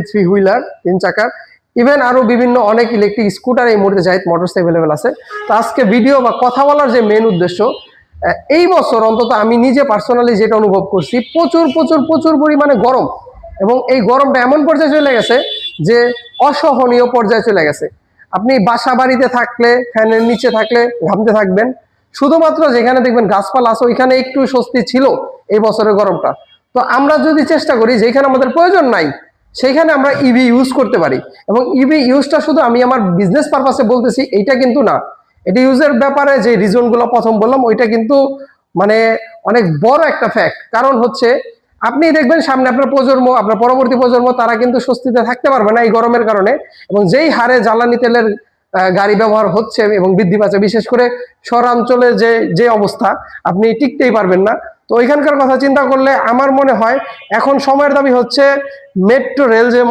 Three wheeler 3 চাকার, even আরো বিভিন্ন অনেক ইলেকট্রিক স্কুটার এই মুহূর্তে জাহিদ মোটরস অ্যাভেলেবেল আছে। তো আজকে ভিডিও বা কথা বলার যে মেন উদ্দেশ্য, এই বছর অন্তত আমি নিজে পার্সোনালি যেটা অনুভব করছি, প্রচুর প্রচুর প্রচুর পরিমাণে গরম, এবং এই গরমটা এমন পর্যায়ে চলে গেছে যে অসহনীয় পর্যায়ে চলে গেছে। আপনি বাসা বাড়িতে থাকলে, ফ্যানের নিচে থাকলে ঘামতে থাকবেন। শুধুমাত্র যেখানে দেখবেন গাছপালা আছে ওইখানে একটু স্বস্তি ছিল এই বছরের গরমটা। তো আমরা যদি চেষ্টা করি যেখানে আমাদের প্রয়োজন নাই সেইখানে আমরা ইভি ইউজ করতে পারি, এবং ইভি ইউজটা শুধু আমি আমার বিজনেস পারপাসে বলতেছি এইটা কিন্তু না, এটা ইউজের ব্যাপারে যে রিজনগুলো প্রথম বললাম ওইটা কিন্তু মানে অনেক বড় একটা ফ্যাক্ট। কারণ হচ্ছে আপনি দেখবেন সামনে আপনার প্রজন্ম, আপনার পরবর্তী প্রজন্ম, তারা কিন্তু স্বস্তিতে থাকতে পারবে না এই গরমের কারণে। এবং যেই হারে জ্বালানি তেলের গাড়ি ব্যবহার হচ্ছে এবং বৃদ্ধি পাচ্ছে, বিশেষ করে শহরাঞ্চলে যে অবস্থা, আপনি টিকতেই পারবেন না। তো ওইখানকার কথা চিন্তা করলে আমার মনে হয় এখন সময়ের দাবি হচ্ছে মেট্রো রেল যে